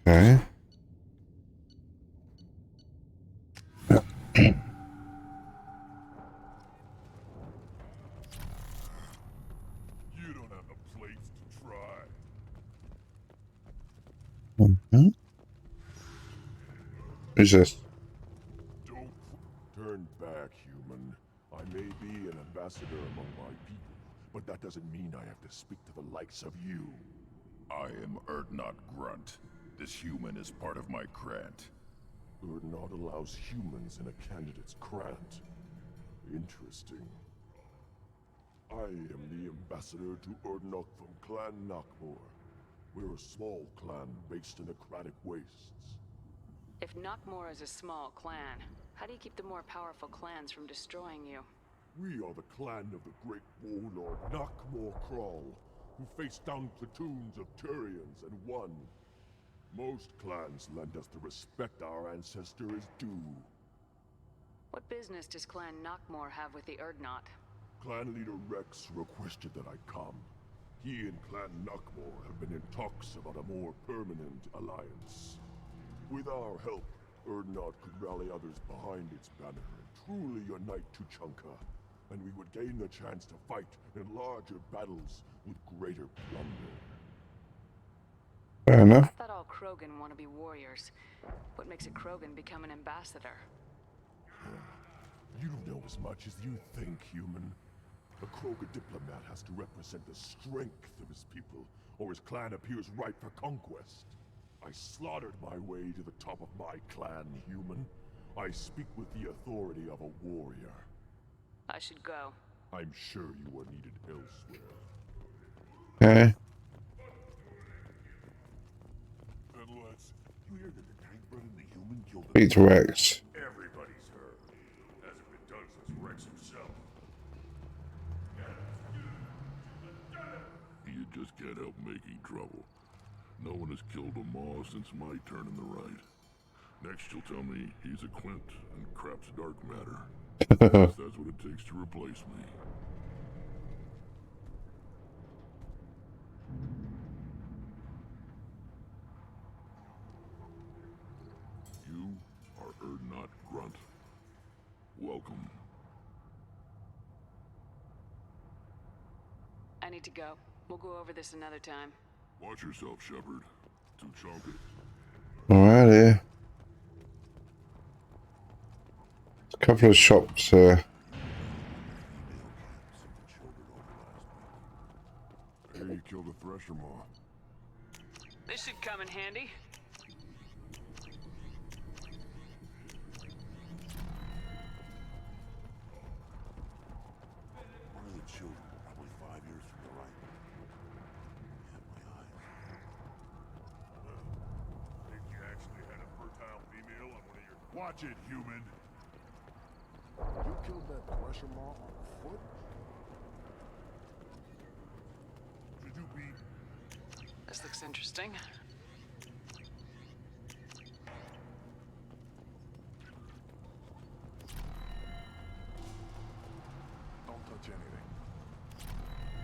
Okay. You don't have the plates to try. Mhm. Who's this? Don't turn back, human. I may be an ambassador among my people, but that doesn't mean I have to speak to the likes of you. I am Erdnot Grunt. This human is part of my Krant. Erdnot allows humans in a candidate's Krant. Interesting. I am the ambassador to Erdnot from Clan Nakmor. We're a small clan based in the Kratic Wastes. If Knockmore is a small clan, how do you keep the more powerful clans from destroying you? We are the clan of the great warlord Nakmor Kral, who faced down platoons of Turians and won. Most clans lend us the respect our ancestor is due. What business does Clan Knockmore have with the Erdnot? Clan leader Rex requested that I come. He and Clan Knockmore have been in talks about a more permanent alliance. With our help, Erdnot could rally others behind its banner and truly unite Tuchanka, and we would gain the chance to fight in larger battles with greater plunder. Fair enough. I thought all Krogan want to be warriors. What makes a Krogan become an ambassador? You don't know as much as you think, human. A Krogan diplomat has to represent the strength of his people, or his clan appears ripe for conquest. I slaughtered my way to the top of my clan, human. I speak with the authority of a warrior. I should go. I'm sure you are needed elsewhere. Okay. Unless you hear that the tank bred and the human killed Speak to Rex. Everybody's heard. Hasn't been done since Rex himself. You just can't help making trouble. No one has killed a Maw since my turn in the right. Next you'll tell me he's a Quint and crap's dark matter. Guess that's what it takes to replace me. You are Erdnot Grunt. Welcome. I need to go. We'll go over this another time. Watch yourself, Shepard. Tuchanka. Alrighty. A couple of shops here. Hey, you killed a Thresher Maw. This should come in handy. One of the children, probably 5 years from the right. Hit my eyes. Think you actually had a fertile female on one of your... Watch it, human! You killed that Thresher Maw on foot? Should you be... This looks interesting. Don't touch anything.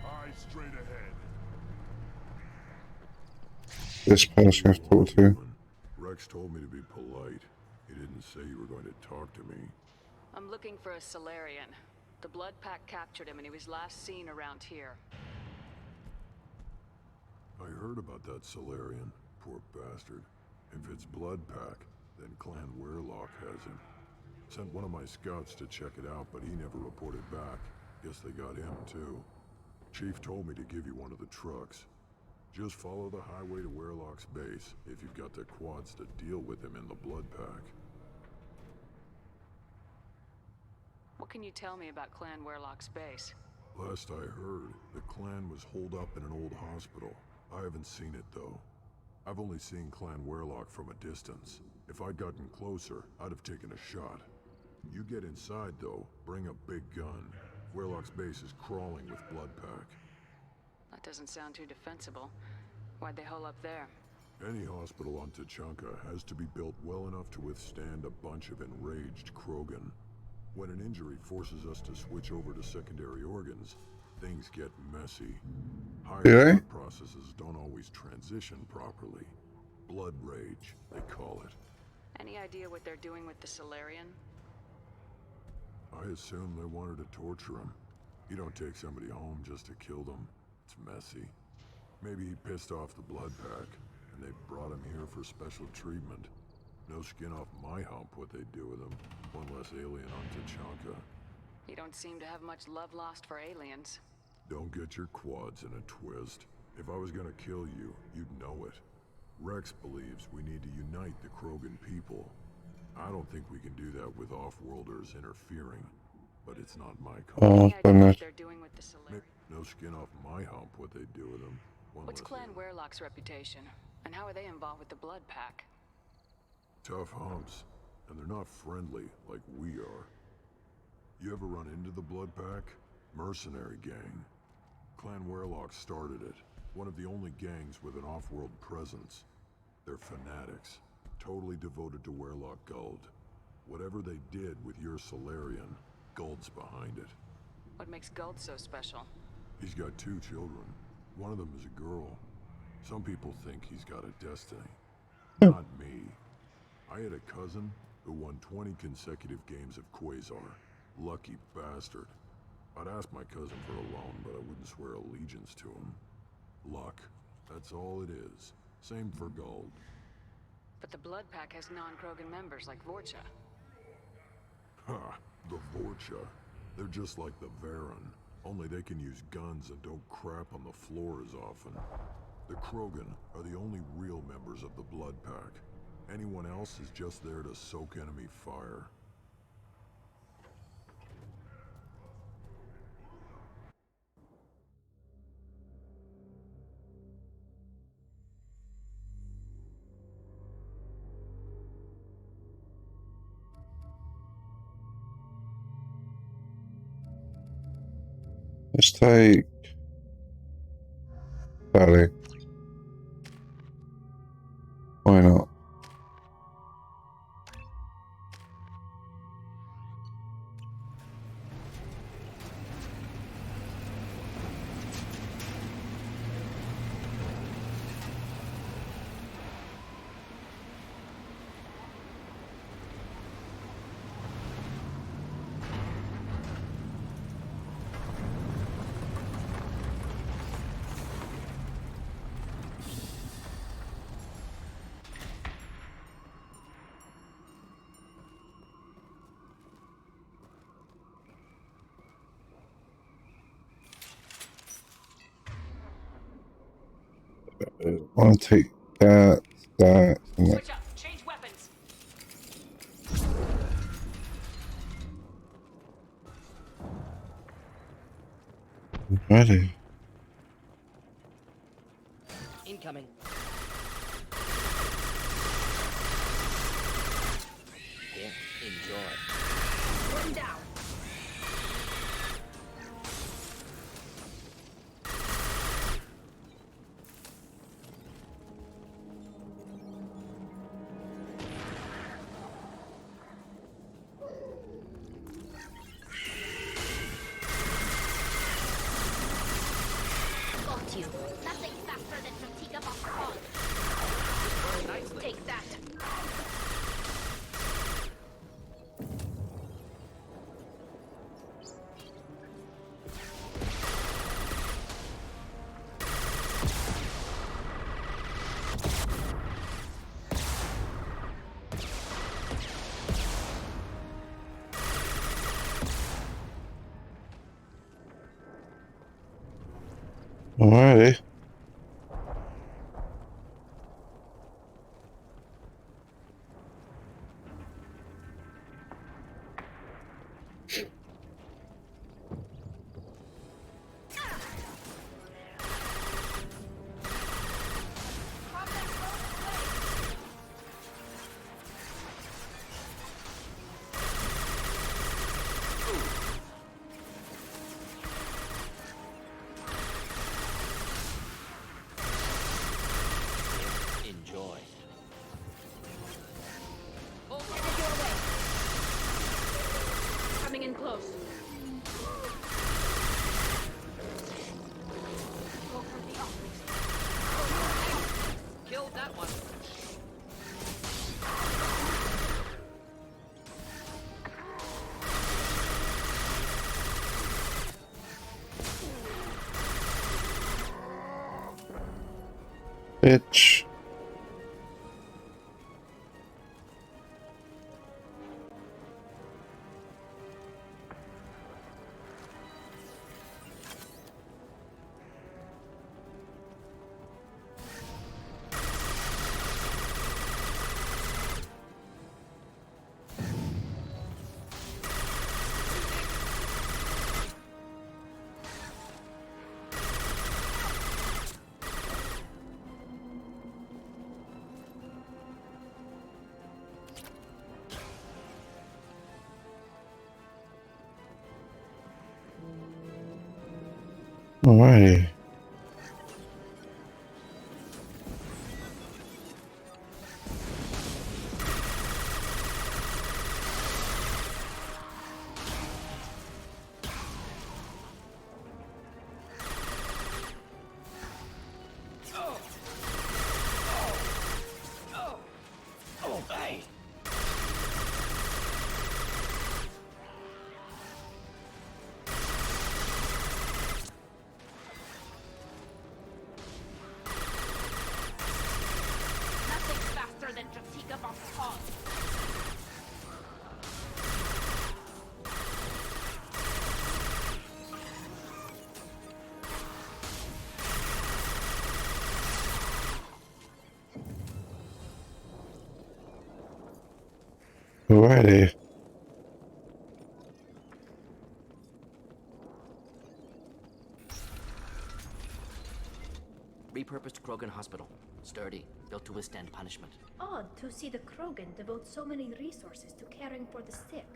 Eyes straight ahead. This person I have to talk to. Rex told me to be polite. He didn't say you were going to talk to me. I'm looking for a Solarian. The Blood Pack captured him and he was last seen around here. I heard about that Solarian. Poor bastard. If it's Blood Pack, then Clan Weirlock has him. Sent one of my scouts to check it out, but he never reported back. Guess they got him too. Chief told me to give you one of the trucks. Just follow the highway to Weirlock's base if you've got the quads to deal with him in the Blood Pack. What can you tell me about Clan Weirlock's base? Last I heard, the clan was holed up in an old hospital. I haven't seen it though. I've only seen Clan Weirlock from a distance. If I'd gotten closer, I'd have taken a shot. You get inside though, bring a big gun. Weirlock's base is crawling with Blood Pack. That doesn't sound too defensible. Why'd they hole up there? Any hospital on Tuchanka has to be built well enough to withstand a bunch of enraged Krogan. When an injury forces us to switch over to secondary organs, things get messy. Higher blood processes don't always transition properly. Blood rage, they call it. Any idea what they're doing with the Solarian? I assume they wanted to torture him. You don't take somebody home just to kill them. It's messy. Maybe he pissed off the blood pack, and they brought him here for special treatment. No skin off my hump what they do with him. One less alien on Tachanka. You don't seem to have much love lost for aliens. Don't get your quads in a twist. If I was gonna kill you, you'd know it. Rex believes we need to unite the Krogan people. I don't think we can do that with off-worlders interfering, but it's not my call. Oh, Any idea goodness. what they're doing with the Solarian? No skin off my hump what they do with him. One What's less Clan alien. Werelock's reputation? And how are they involved with the blood pack? Tough humps, and they're not friendly like we are. You ever run into the blood pack? Mercenary gang. Clan Werelock started it. One of the only gangs with an off-world presence. They're fanatics, totally devoted to Werelock Guld. Whatever they did with your Solarian, Guld's behind it. What makes Guld so special? He's got 2 children. One of them is a girl. Some people think he's got a destiny. Not me. I had a cousin who won 20 consecutive games of Quasar. Lucky bastard. I'd ask my cousin for a loan, but I wouldn't swear allegiance to him. Luck. That's all it is. Same for Guld. But the blood pack has non-Krogan members like Vorcha. Ha! The Vorcha. They're just like the Varen. Only they can use guns and don't crap on the floor as often. The Krogan are the only real members of the blood pack. Anyone else is just there to soak enemy fire. Let's take Sally. Why not? I want to take that, and that. Switch up! Change weapons! Ready. Incoming. Here, enjoy. One down. Got you. Nothing faster than fatigue of a call. Take that. Alrighty. Bitch. Alrighty. Nothing faster than Jatika Boss. Alrighty. Repurposed Krogan Hospital. Sturdy, built to withstand punishment. Odd to see the Krogan devote so many resources to caring for the sick.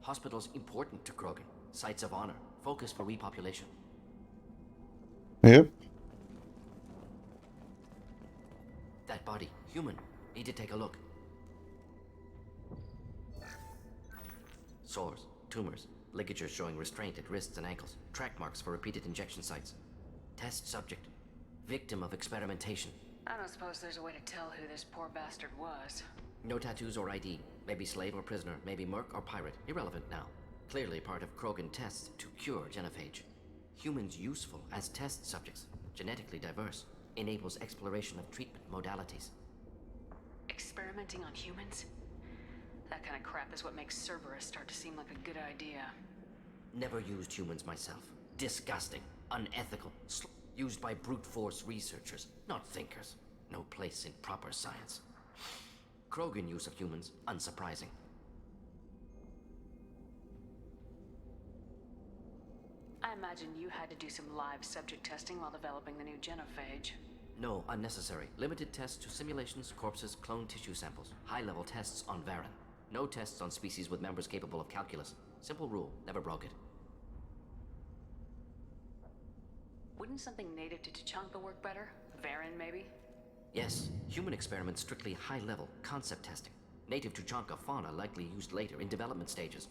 Hospitals important to Krogan. Sites of honor. Focus for repopulation. Yep. That body, human. Need to take a look. Sores, tumors, ligatures showing restraint at wrists and ankles. Track marks for repeated injection sites. Test subject. Victim of experimentation. I don't suppose there's a way to tell who this poor bastard was. No tattoos or ID. Maybe slave or prisoner. Maybe merc or pirate. Irrelevant now. Clearly part of Krogan tests to cure genophage. Humans useful as test subjects. Genetically diverse. Enables exploration of treatment modalities. Experimenting on humans? That kind of crap is what makes Cerberus start to seem like a good idea. Never used humans myself. Disgusting. Unethical. Used by brute force researchers, not thinkers. No place in proper science. Krogan use of humans, unsurprising. I imagine you had to do some live subject testing while developing the new genophage. No, unnecessary. Limited tests to simulations, corpses, cloned tissue samples. High-level tests on Varen. No tests on species with members capable of calculus. Simple rule, never broke it. Wouldn't something native to Tuchanka work better? Varen, maybe? Yes, human experiments strictly high-level, concept testing. Native Tuchanka fauna likely used later in development stages.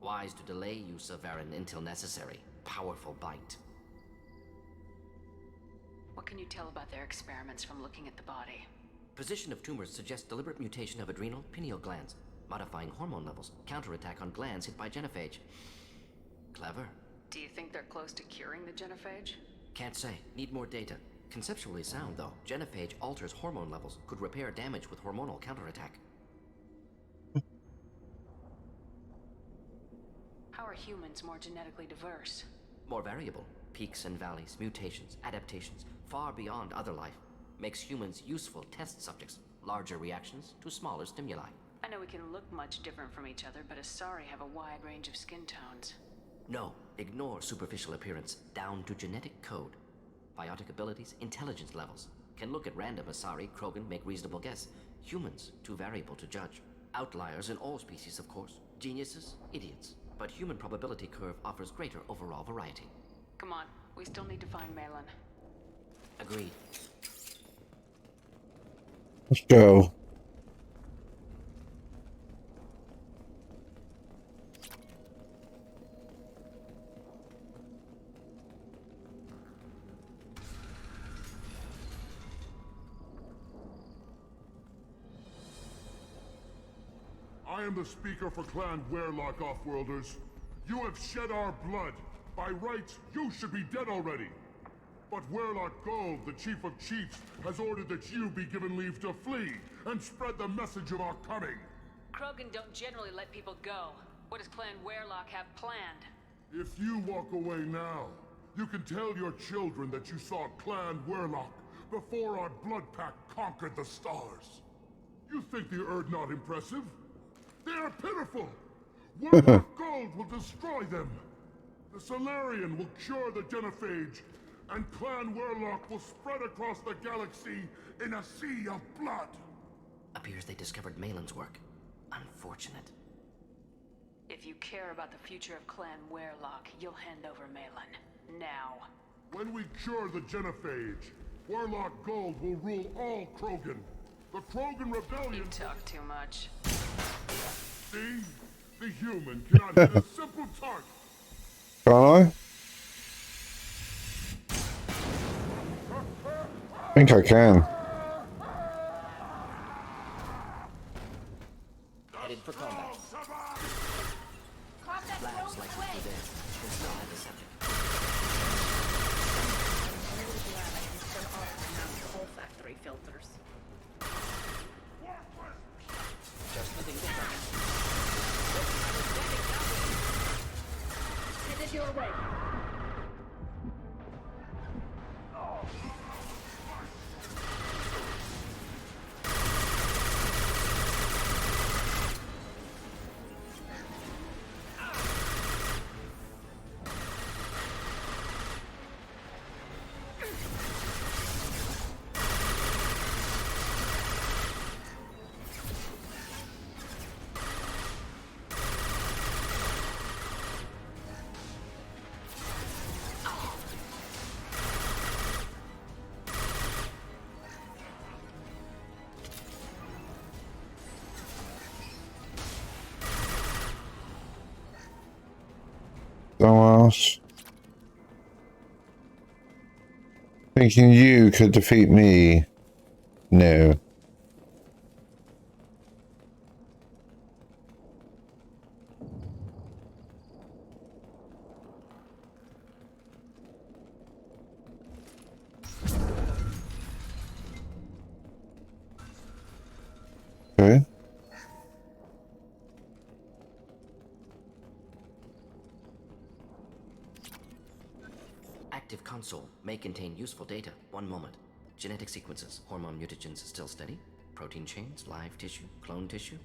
Wise to delay use of Varen until necessary. Powerful bite. What can you tell about their experiments from looking at the body? Position of tumors suggests deliberate mutation of adrenal, pineal glands, modifying hormone levels, counterattack on glands hit by genophage. Clever. Do you think they're close to curing the genophage? Can't say. Need more data. Conceptually sound, though. Genophage alters hormone levels, could repair damage with hormonal counterattack. How are humans more genetically diverse? More variable. Peaks and valleys, mutations, adaptations, far beyond other life. Makes humans useful test subjects. Larger reactions to smaller stimuli. I know we can look much different from each other, but Asari have a wide range of skin tones. No, ignore superficial appearance, down to genetic code. Biotic abilities, intelligence levels. Can look at random Asari, Krogan, make reasonable guess. Humans, too variable to judge. Outliers in all species, of course. Geniuses, idiots. But human probability curve offers greater overall variety. Come on, we still need to find Malin. Agreed. Let's go. I am the speaker for Clan Werelock, Offworlders. You have shed our blood. By rights, you should be dead already. But Werlock Gold, the Chief of Chiefs, has ordered that you be given leave to flee and spread the message of our coming. Krogan don't generally let people go. What does Clan Werlock have planned? If you walk away now, you can tell your children that you saw Clan Werlock before our Blood Pact conquered the stars. You think the Erd not impressive? They are pitiful! Werlock Gold will destroy them! The Solarian will cure the Genophage, and Clan Werlock will spread across the galaxy in a sea of blood! Appears they discovered Malin's work. Unfortunate. If you care about the future of Clan Werlock, you'll hand over Malin. Now. When we cure the Genophage, Werlock Gold will rule all Krogan. The Krogan Rebellion... You talk too much. See? The human cannot hit a simple target. Can't I think I can. Headed for combat. Combat Labs drones likely away. to there. Can still have the subject. I'm really glad I can turn off my master olfactory filters. Just the thing to try. Headed your way. Dumbass. Thinking you could defeat me. No. Okay. Active console may contain useful data. One moment. Genetic sequences, hormone mutagens still steady. Protein chains, live tissue, clone tissue.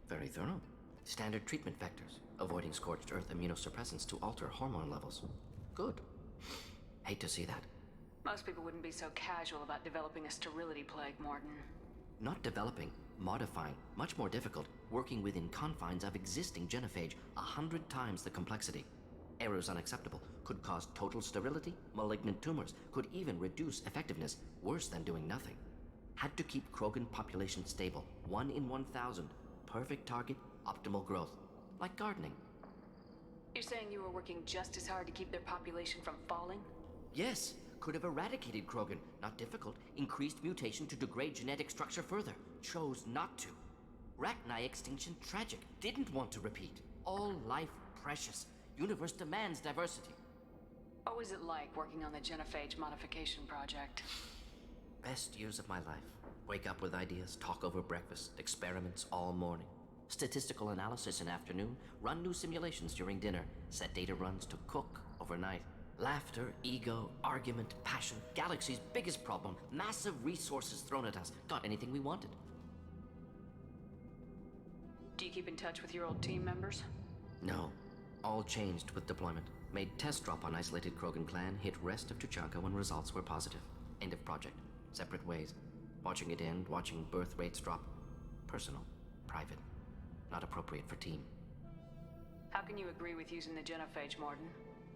Very thorough. Standard treatment vectors, avoiding scorched earth immunosuppressants to alter hormone levels. Good. Hate to see that. Most people wouldn't be so casual about developing a sterility plague, Morton. Not developing, modifying, much more difficult, working within confines of existing genophage, 100 times the complexity. Errors unacceptable, could cause total sterility, malignant tumors, could even reduce effectiveness, worse than doing nothing. Had to keep Krogan population stable, 1 in 1,000. Perfect target, optimal growth. Like gardening. You're saying you were working just as hard to keep their population from falling? Yes, could have eradicated Krogan. Not difficult. Increased mutation to degrade genetic structure further. Chose not to. Rachni extinction tragic. Didn't want to repeat. All life precious. Universe demands diversity. What was it like working on the Genophage modification project? Best years of my life. Wake up with ideas, talk over breakfast, experiments all morning. Statistical analysis in afternoon, run new simulations during dinner, set data runs to cook overnight. Laughter, ego, argument, passion, galaxy's biggest problem, massive resources thrown at us. Got anything we wanted. Do you keep in touch with your old team members? No. All changed with deployment. Made test drop on isolated Krogan clan, hit rest of Tuchanka when results were positive. End of project. Separate ways. Watching it end, watching birth rates drop. Personal. Private. Not appropriate for team. How can you agree with using the Genophage, Morton?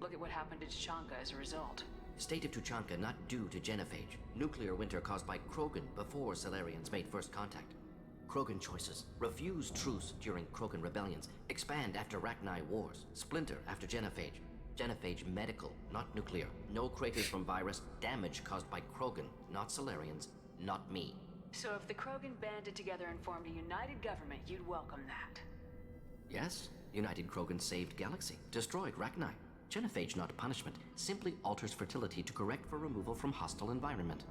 Look at what happened to Tuchanka as a result. State of Tuchanka not due to genophage. Nuclear winter caused by Krogan before Solarians made first contact. Krogan choices. Refuse truce during Krogan rebellions. Expand after Rachni wars. Splinter after genophage. Genophage medical, not nuclear. No craters from virus. Damage caused by Krogan, not Solarians, not me. So if the Krogan banded together and formed a united government, you'd welcome that. Yes, United Krogan saved Galaxy. Destroyed Rachni. Genophage, not punishment, simply alters fertility to correct for removal from hostile environment.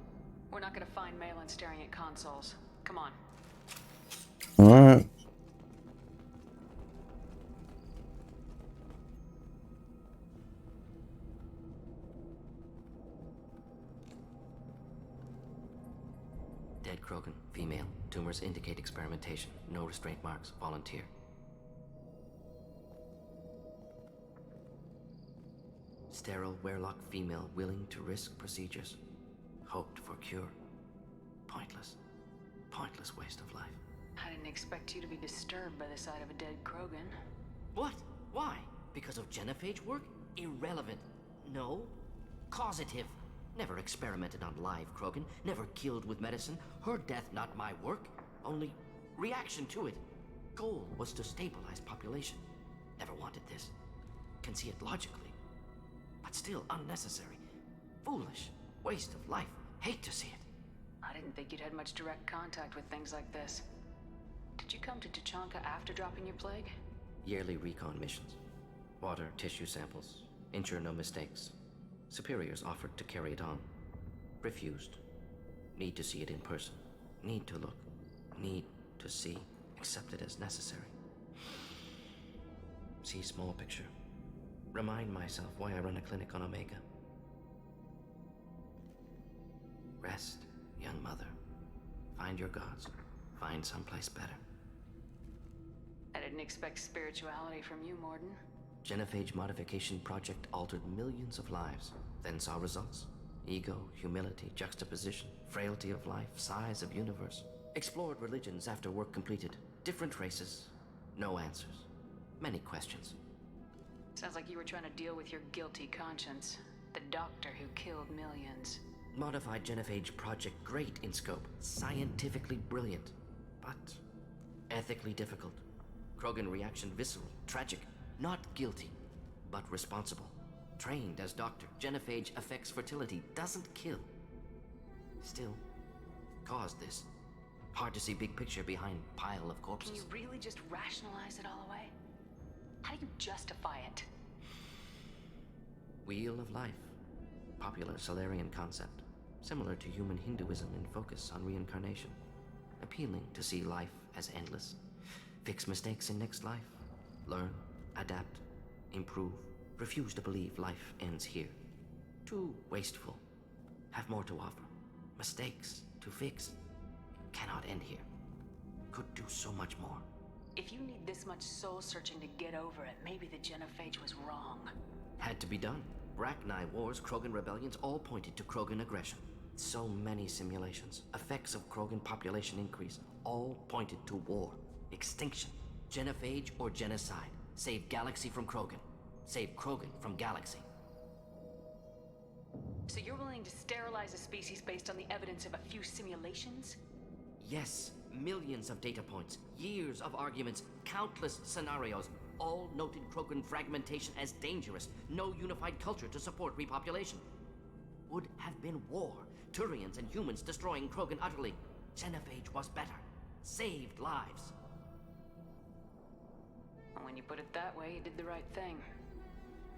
We're not gonna find Malin staring at consoles. Come on. Alright. Dead Krogan, female. Tumors indicate experimentation. No restraint marks. Volunteer. Sterile Werelock female willing to risk procedures. Hoped for cure. Pointless. Pointless waste of life. I didn't expect you to be disturbed by the sight of a dead Krogan. What? Why? Because of genophage work? Irrelevant. No. Causative. Never experimented on live Krogan. Never killed with medicine. Her death not my work. Only reaction to it. Goal was to stabilize population. Never wanted this. Can see it logically. But still unnecessary. Foolish. Waste of life. Hate to see it. I didn't think you'd had much direct contact with things like this. Did you come to Tuchanka after dropping your plague? Yearly recon missions. Water, tissue samples. Ensure no mistakes. Superiors offered to carry it on. Refused. Need to see it in person. Need to look. Need to see. Accept it as necessary. See small picture. Remind myself why I run a clinic on Omega. Rest, young mother. Find your gods. Find someplace better. I didn't expect spirituality from you, Morden. Genophage modification project altered millions of lives, then saw results. Ego, humility, juxtaposition, frailty of life, size of universe. Explored religions after work completed. Different races. No answers. Many questions. Sounds like you were trying to deal with your guilty conscience. The doctor who killed millions. Modified genophage project great in scope. Scientifically brilliant. But ethically difficult. Krogan reaction visceral, tragic. Not guilty, but responsible. Trained as doctor, genophage affects fertility, doesn't kill. Still, caused this. Hard to see big picture behind pile of corpses. Can you really just rationalize it all away? How do you justify it? Wheel of life. Popular Solarian concept. Similar to human Hinduism in focus on reincarnation. Appealing to see life as endless. Fix mistakes in next life. Learn. Adapt, improve, refuse to believe life ends here. Too wasteful. Have more to offer. Mistakes to fix. Cannot end here. Could do so much more. If you need this much soul searching to get over it, maybe the genophage was wrong. Had to be done. Rachni wars, Krogan rebellions, all pointed to Krogan aggression. So many simulations. Effects of Krogan population increase. All pointed to war. Extinction. Genophage or genocide. Save galaxy from Krogan. Save Krogan from galaxy. So you're willing to sterilize a species based on the evidence of a few simulations? Yes, millions of data points, years of arguments, countless scenarios, all noted Krogan fragmentation as dangerous, no unified culture to support repopulation. Would have been war, Turians and humans destroying Krogan utterly. Genophage was better, saved lives. When you put it that way, you did the right thing.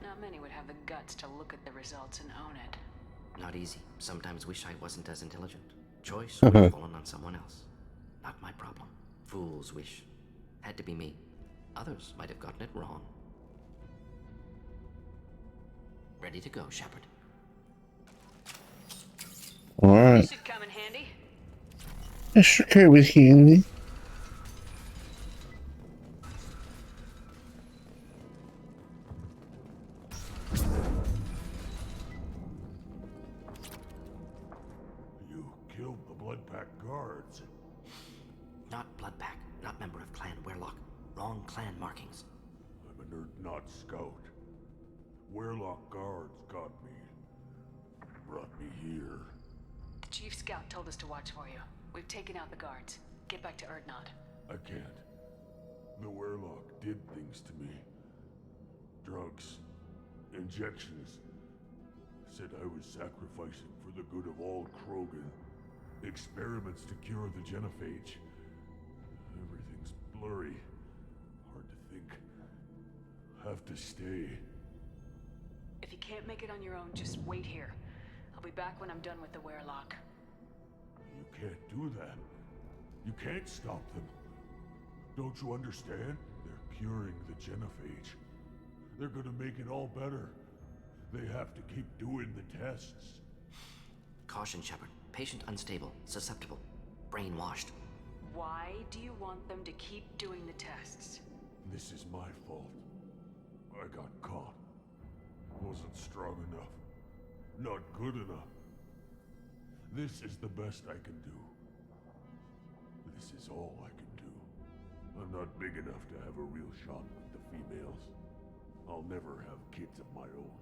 Not many would have the guts to look at the results and own it. Not easy. Sometimes wish I wasn't as intelligent. Choice would have fallen on someone else. Not my problem. Fool's wish. Had to be me. Others might have gotten it wrong. Ready to go, Shepard. Alright. This should come in handy. That sure came with handy. You killed the Blood Pack guards. Not Bloodpack, not member of Clan Werelock. Wrong clan markings. I'm a nerd, not scout. Werelock guards got me. Brought me here. The Chief Scout told us to watch for you. We've taken out the guards. Get back to Erdnot. I can't. The Werelock did things to me. Drugs. Injections. Said I was sacrificing for the good of all Krogan. Experiments to cure the genophage. Everything's blurry. Hard to think. Have to stay. can't make it on your own, just wait here. I'll be back when I'm done with the wearlock. You can't do that. You can't stop them. Don't you understand? They're curing the genophage. They're gonna make it all better. They have to keep doing the tests. Caution, Shepard. Patient unstable, susceptible, brainwashed. Why do you want them to keep doing the tests? This is my fault. I got caught. Wasn't strong enough. Not good enough. This is the best I can do. This is all I can do. I'm not big enough to have a real shot with the females. I'll never have kids of my own.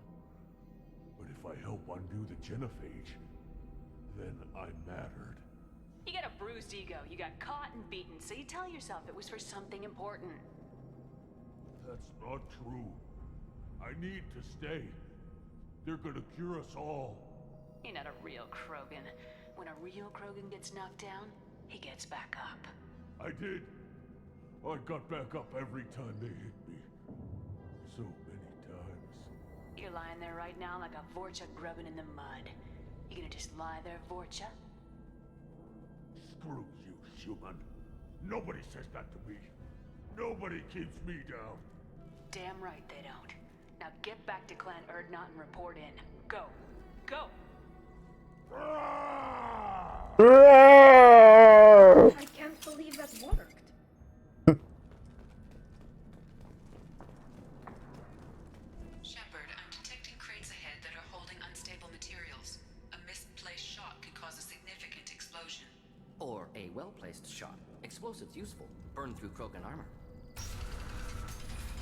But if I help undo the genophage, then I mattered. You got a bruised ego, you got caught and beaten, so you tell yourself it was for something important. That's not true. I need to stay. They're gonna cure us all. You're not a real Krogan. When a real Krogan gets knocked down, he gets back up. I did. I got back up every time they hit me. So many times. You're lying there right now like a Vorcha grubbing in the mud. You gonna just lie there, Vorcha? Screw you, human. Nobody says that to me. Nobody keeps me down. Damn right they don't. Now get back to Clan Erdnot and report in. Go. Go! I can't believe that worked. Shepard, I'm detecting crates ahead that are holding unstable materials. A misplaced shot could cause a significant explosion. Or a well-placed shot. Explosives useful. Burn through Krogan armor.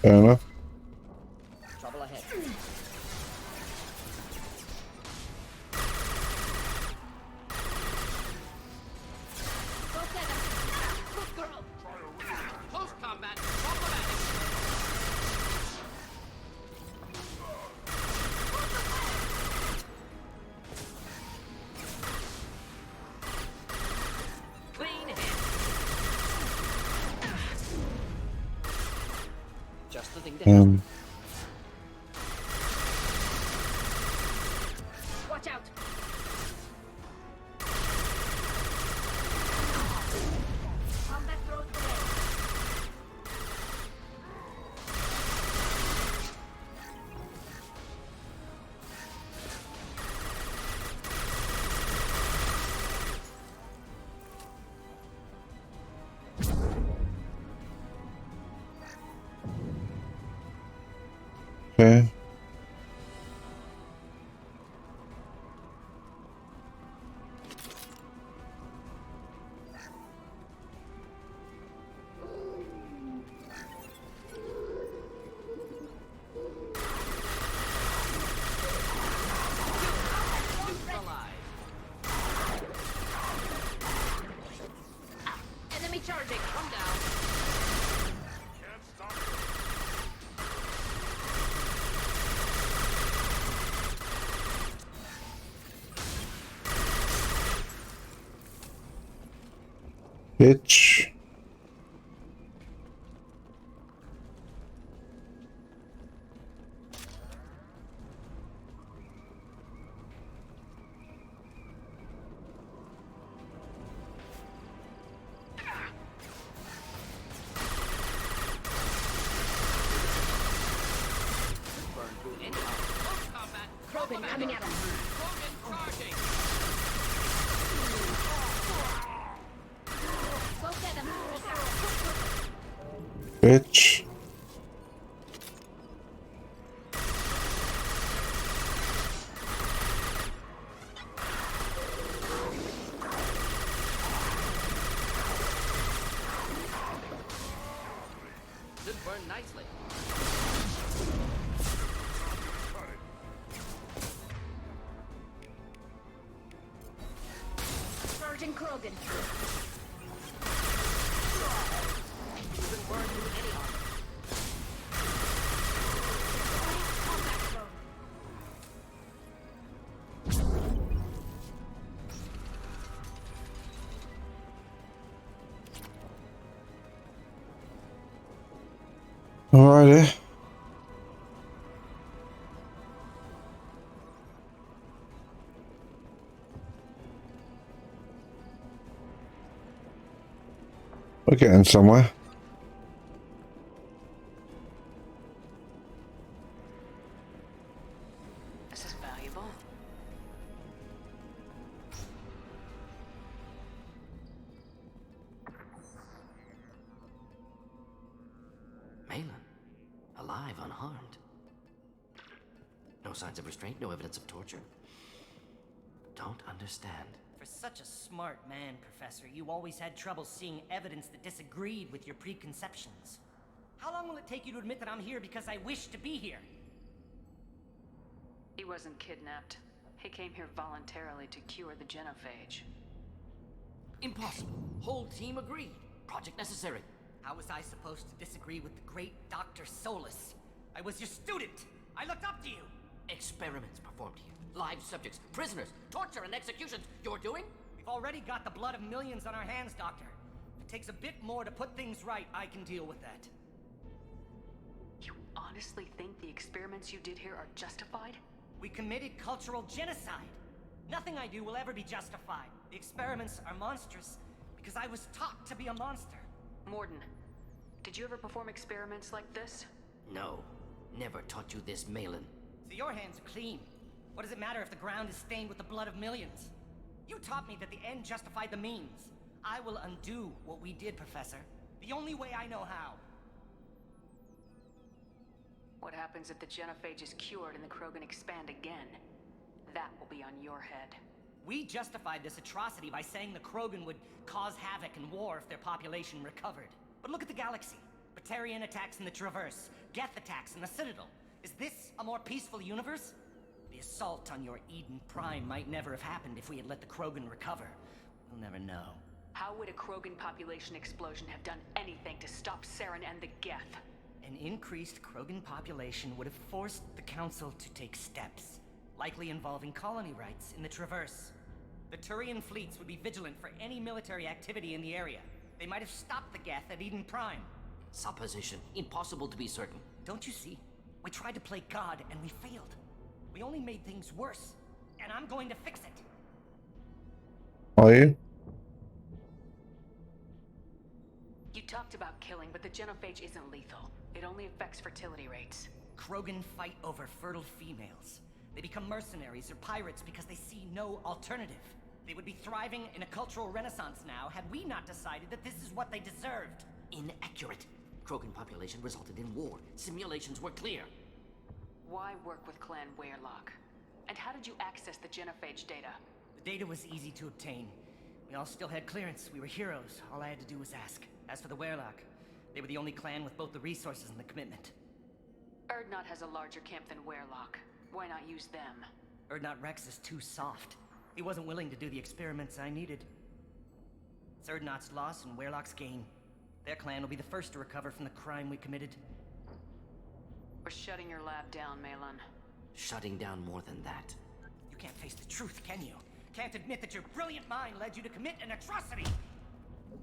Fair enough. Trouble ahead. Go get him! Good girl! Close combat! Problematic! Clean hit. Just the thing to have. Watch out! Combat throws away. Okay. Enemy charging! Come down! Can't stop Bitch. Burn through any armor. Close combat! Krogan coming at him. Krogan charging! Go get him. Bitch. Should burn nicely. Charging Krogan. Even burn through any armor. Combat throw. Alrighty. We're getting somewhere. This is valuable. Malin, alive, unharmed. No signs of restraint, no evidence of torture. Don't understand. For such a smart man, Professor, you always had trouble seeing evidence that disagreed with your preconceptions. How long will it take you to admit that I'm here because I wish to be here? He wasn't kidnapped. He came here voluntarily to cure the genophage. Impossible. Whole team agreed. Project necessary. How was I supposed to disagree with the great Dr. Solus? I was your student! I looked up to you! Experiments performed here. Live subjects, prisoners, torture and executions. You're doing? We've already got the blood of millions on our hands, Doctor. If it takes a bit more to put things right, I can deal with that. You honestly think the experiments you did here are justified? We committed cultural genocide. Nothing I do will ever be justified. The experiments are monstrous because I was taught to be a monster. Morden, did you ever perform experiments like this? No. Never taught you this, Malin. So your hands are clean. What does it matter if the ground is stained with the blood of millions? You taught me that the end justified the means. I will undo what we did, Professor. The only way I know how. What happens if the genophage is cured and the Krogan expand again? That will be on your head. We justified this atrocity by saying the Krogan would cause havoc and war if their population recovered. But look at the galaxy. Batarian attacks in the Traverse, Geth attacks in the Citadel. Is this a more peaceful universe? The assault on your Eden Prime might never have happened if we had let the Krogan recover. We'll never know. How would a Krogan population explosion have done anything to stop Saren and the Geth? An increased Krogan population would have forced the Council to take steps, likely involving colony rights in the Traverse. The Turian fleets would be vigilant for any military activity in the area. They might have stopped the Geth at Eden Prime. Supposition. Impossible to be certain. Don't you see? We tried to play God and we failed. We only made things worse, and I'm going to fix it. Are you? You talked about killing, but the genophage isn't lethal. It only affects fertility rates. Krogan fight over fertile females. They become mercenaries or pirates because they see no alternative. They would be thriving in a cultural renaissance now had we not decided that this is what they deserved. Inaccurate. Krogan population resulted in war. Simulations were clear. Why work with Clan Weyrloc? And how did you access the genophage data? The data was easy to obtain. We all still had clearance. We were heroes. All I had to do was ask. As for the Weyrloc, they were the only clan with both the resources and the commitment. Urdnot has a larger camp than Weyrloc. Why not use them? Urdnot Rex is too soft. He wasn't willing to do the experiments I needed. It's Urdnot's loss and Weyrloc's gain. Their clan will be the first to recover from the crime we committed. We're shutting your lab down, Malin. Shutting down more than that. You can't face the truth, can you? Can't admit that your brilliant mind led you to commit an atrocity!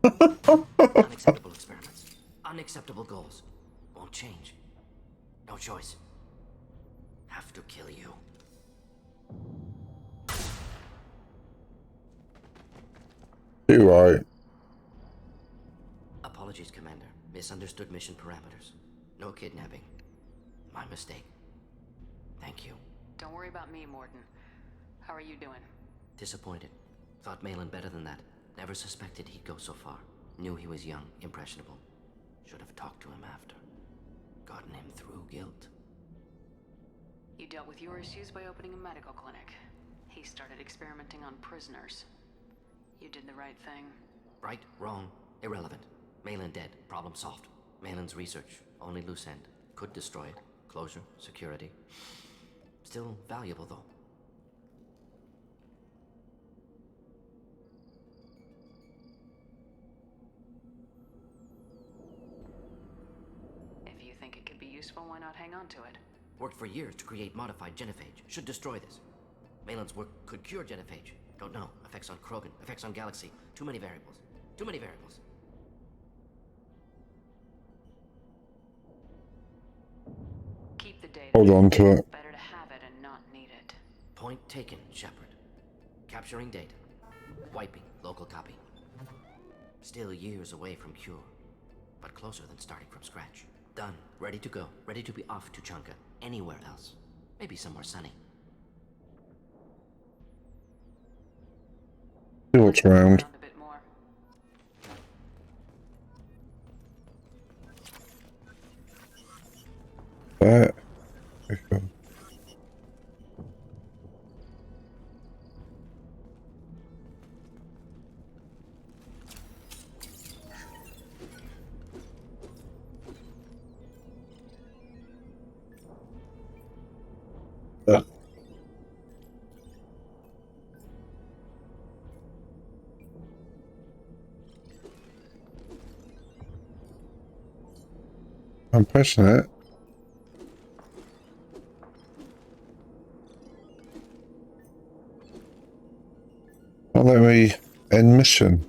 Unacceptable experiments. Unacceptable goals. Won't change. No choice. Have to kill you. You're right. Apologies, Commander. Misunderstood mission parameters. No kidnapping. My mistake. Thank you. Don't worry about me, Morden. How are you doing? Disappointed. Thought Malin better than that. Never suspected he'd go so far. Knew he was young, impressionable. Should have talked to him after. Gotten him through guilt. You dealt with your issues by opening a medical clinic. He started experimenting on prisoners. You did the right thing. Right, wrong, irrelevant. Malin dead, problem solved. Malin's research, only loose end. Could destroy it. Closure, security. Still valuable, though. If you think it could be useful, why not hang on to it? Worked for years to create modified genophage. Should destroy this. Malin's work could cure genophage. Don't know. Effects on Krogan, effects on Galaxy. Too many variables. Too many variables. Keep the data. Hold on to it. Better to have it and not need it. Point taken, Shepard. Capturing data. Wiping local copy. Still years away from cure, but closer than starting from scratch. Done, ready to go, ready to be off to Chunka, anywhere else. Maybe somewhere sunny. See what's around. A bit more. That. Okay. I'm pressing it. Don't let me end mission.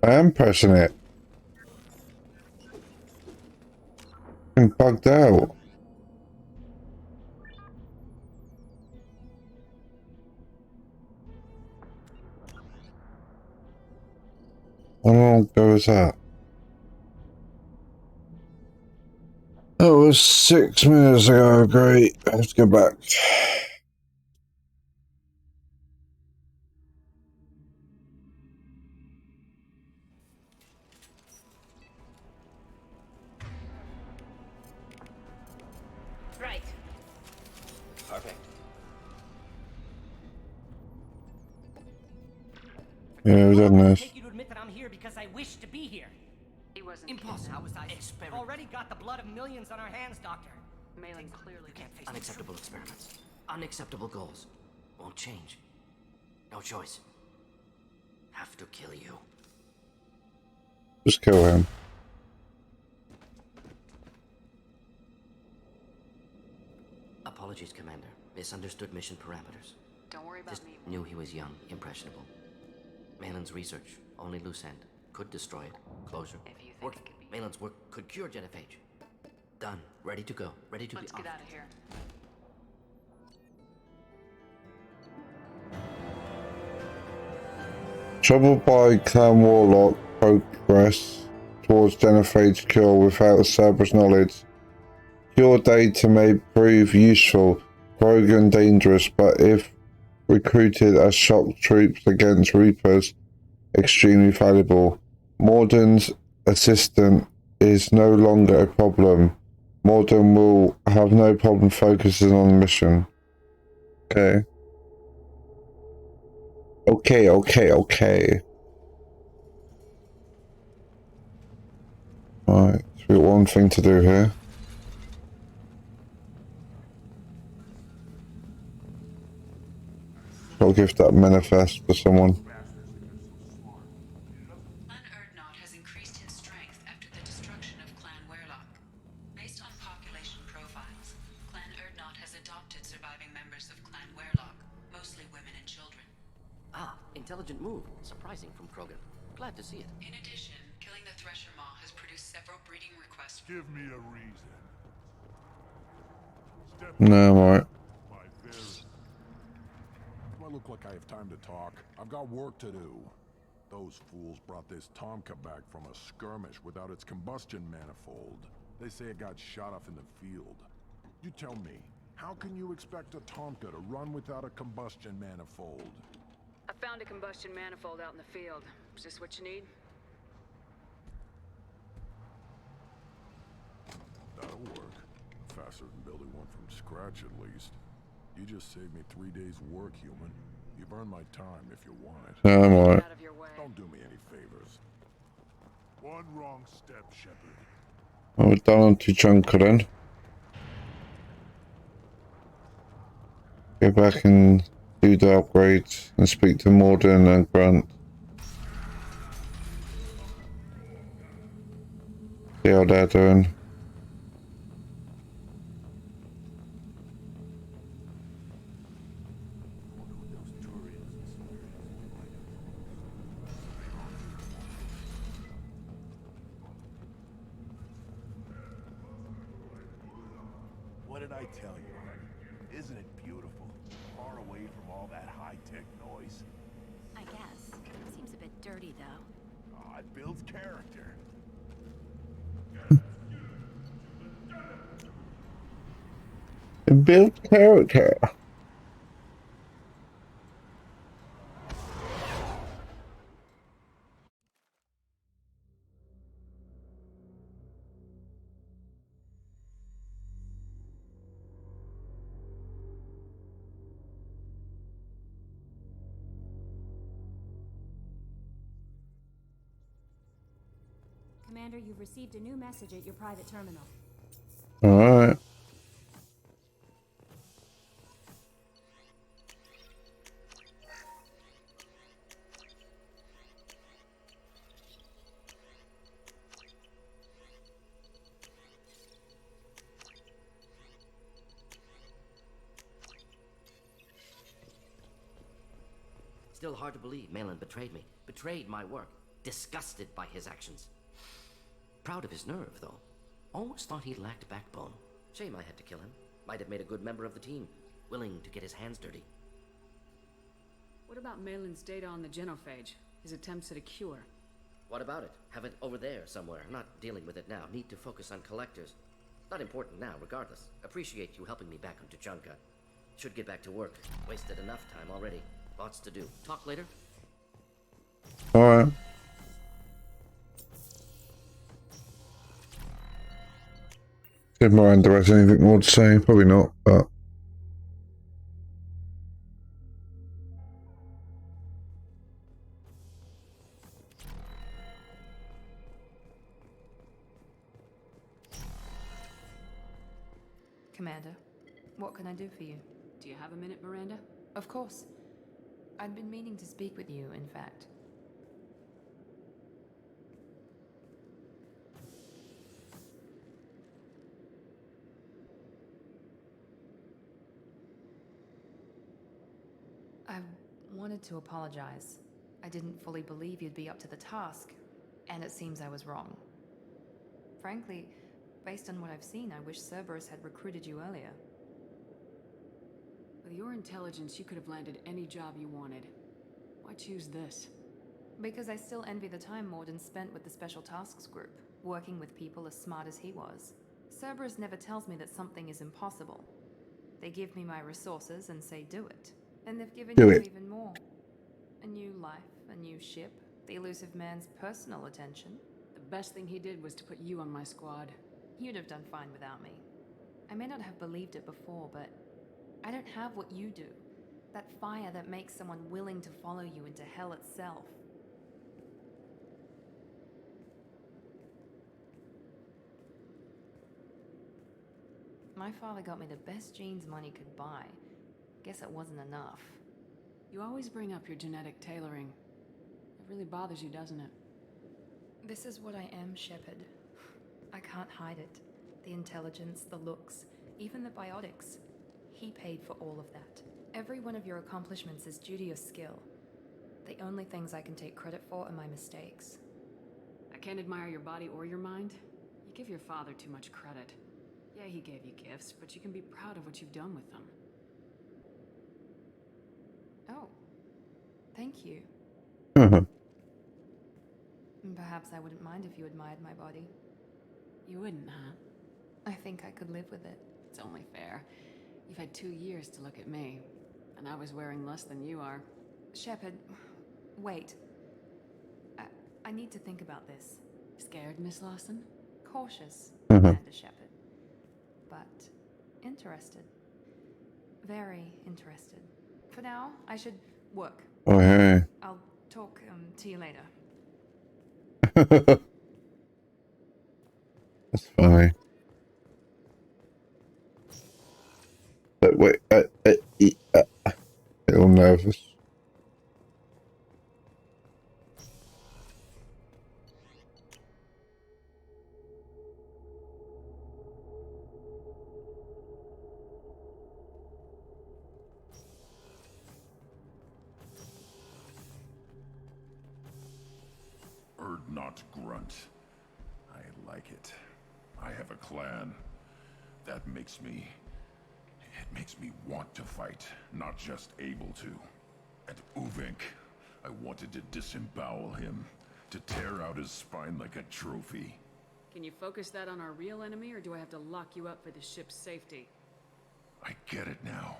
I am pressing it. I'm bugged out. How long ago was that? That was 6 minutes ago. Great. I have to go back. Right. Perfect. Yeah, we've done this. Take you to admit that I'm here because I wish to be here. He wasn't. Impossible. How was I? Experiment. Already got the blood of millions on our hands, Doctor. Malin clearly Can't face Unacceptable experiments. Unacceptable goals. Won't change. No choice. Have to kill you. Just kill him. Apologies, Commander. Misunderstood mission parameters. Don't worry about Just me. knew he was young, impressionable. Malin's research, only loose end. Could destroy it. Closure. If you think Work. it could be. Malin's work could cure genophage. Done. Ready to go. Ready to Let's be get off. out of here. Troubled by Clan Warlock progress towards genophage cure without Cerberus knowledge. Cure data may prove useful, Krogan dangerous, but if recruited as shock troops against Reapers, extremely valuable. Morden's assistant is no longer a problem. Morden will have no problem focusing on the mission. Okay. Okay. Alright, so we've got one thing to do here. Got to give that manifest to someone. Clan Erdnot has increased in strength after the destruction of Clan Werlock. Based on population profiles, Clan Erdnot has adopted surviving members of Clan Werlock, mostly women and children. Ah, intelligent move. Surprising from Krogan. Glad to see it. In addition, killing the Thresher Maw has produced several breeding requests. Give me a reason. Step No, I'm alright. my very... Do I look like I have time to talk? I've got work to do. Those fools brought this Tomka back from a skirmish without its combustion manifold. They say it got shot off in the field. You tell me, how can you expect a Tomka to run without a combustion manifold? I found a combustion manifold out in the field. Is this what you need? That'll work. Faster than building one from scratch, at least. You just saved me 3 days' work, human. You've earned my time if you want it. No, I'm alright. Out of your way. Don't do me any favors. One wrong step, Shepard. Well, we're done on to Junker then. Go back and do the upgrades and speak to Morden and Grant. See how they're doing. What did I tell you, honey? Isn't it beautiful? Far away from all that high-tech noise. I guess. Seems a bit dirty, though. Aw, it builds character. Build character. Commander, you've received a new message at your private terminal. Alright. Still hard to believe Malin betrayed me. Betrayed my work. Disgusted by his actions. Proud of his nerve, though. Almost thought he lacked backbone. Shame I had to kill him. Might have made a good member of the team. Willing to get his hands dirty. What about Malin's data on the genophage? His attempts at a cure? What about it? Have it over there somewhere. I'm not dealing with it now. Need to focus on collectors. Not important now, regardless. Appreciate you helping me back on Tuchanka. Should get back to work. Wasted enough time already. Lots to do. Talk later? Alright. If Miranda has anything more to say, probably not, but. Commander, what can I do for you? Do you have a minute, Miranda? Of course. I'd been meaning to speak with you, in fact. I wanted to apologize. I didn't fully believe you'd be up to the task, and it seems I was wrong. Frankly, based on what I've seen, I wish Cerberus had recruited you earlier. With your intelligence, you could have landed any job you wanted. Why choose this? Because I still envy the time Morden spent with the Special Tasks Group, working with people as smart as he was. Cerberus never tells me that something is impossible. They give me my resources and say do it. And they've given you even more. A new life, a new ship, the elusive man's personal attention. The best thing he did was to put you on my squad. You'd have done fine without me. I may not have believed it before, but I don't have what you do. That fire that makes someone willing to follow you into hell itself. My father got me the best genes money could buy. Guess it wasn't enough. You always bring up your genetic tailoring. It really bothers you, doesn't it? This is what I am, Shepard. I can't hide it. The intelligence, the looks, even the biotics. He paid for all of that. Every one of your accomplishments is due to your skill. The only things I can take credit for are my mistakes. I can't admire your body or your mind. You give your father too much credit. Yeah, he gave you gifts, but you can be proud of what you've done with them. Oh. Thank you. Perhaps I wouldn't mind if you admired my body. You wouldn't, huh? I think I could live with it. It's only fair. You've had 2 years to look at me, and I was wearing less than you are. Shepard, wait. I need to think about this. Scared, Miss Lawson? Cautious, Commander Shepard. But interested. Very interested. For now, I should work. Oh, hey. I'll talk to you later. That's funny. But wait, a little nervous. Not grunt. I like it. I have a clan. That makes me makes me want to fight, not just able to. And Uvink, I wanted to disembowel him, to tear out his spine like a trophy. Can you focus that on our real enemy, or do I have to lock you up for the ship's safety? I get it now.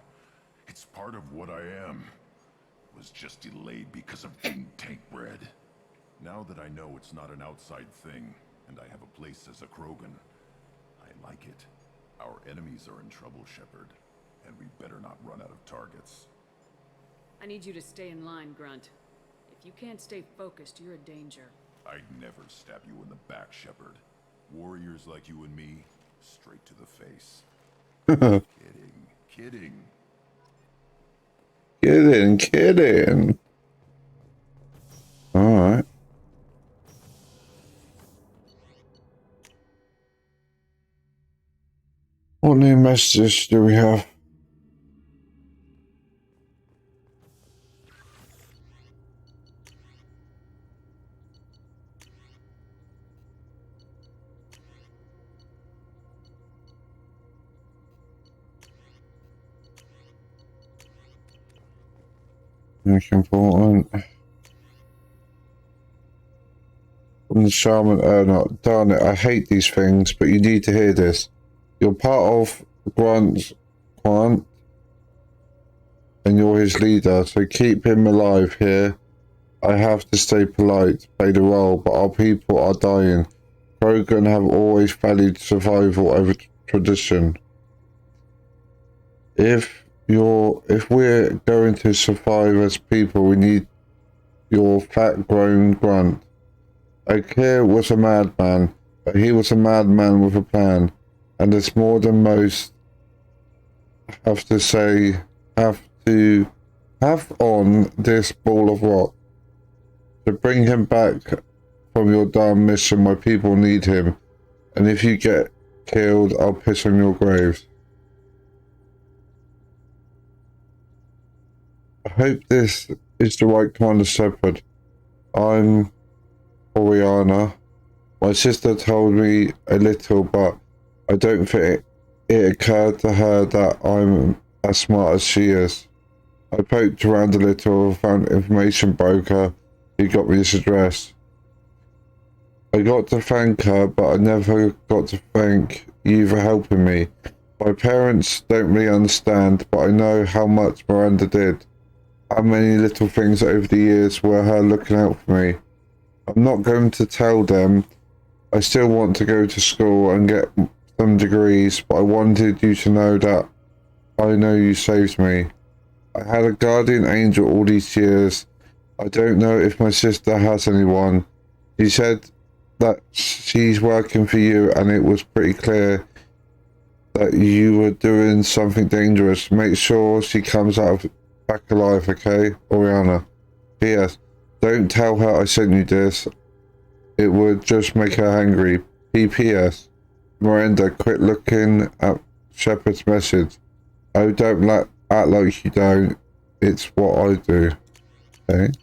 It's part of what I am. Was just delayed because of being tank bred. Now that I know it's not an outside thing, and I have a place as a Krogan, I like it. Our enemies are in trouble, Shepard, and we better not run out of targets. I need you to stay in line, Grunt. If you can't stay focused, you're a danger. I'd never stab you in the back, Shepard. Warriors like you and me, straight to the face. Kidding. Kidding. Alright. What new messages do we have? Most important. From the Shaman Ernot. Darn it, I hate these things, but you need to hear this. You're part of Grant, and you're his leader, so keep him alive here. I have to stay polite, play the role, but our people are dying. Krogan have always valued survival over tradition. If we're going to survive as people, we need your fat-grown Grunt. Akir was a madman, but he was a madman with a plan, and it's more than most have on this ball of rock. To bring him back from your damn mission, my people need him, and if you get killed, I'll piss on your graves. I hope this is the right kind of shepherd. I'm Oriana. My sister told me a little, but I don't think it occurred to her that I'm as smart as she is. I poked around a little, found an information broker who got me this address. I got to thank her, but I never got to thank you for helping me. My parents don't really understand, but I know how much Miranda did. How many little things over the years were her looking out for me. I'm not going to tell them. I still want to go to school and get some degrees, but I wanted you to know that I know you saved me. I had a guardian angel all these years. I don't know if my sister has anyone. She said that she's working for you, and it was pretty clear that you were doing something dangerous. Make sure she comes out back alive, okay, Oriana? P.S. Don't tell her I sent you this. It would just make her angry. P.P.S. Miranda, quit looking at Shepard's message. Oh, don't act like you don't. It's what I do. Okay.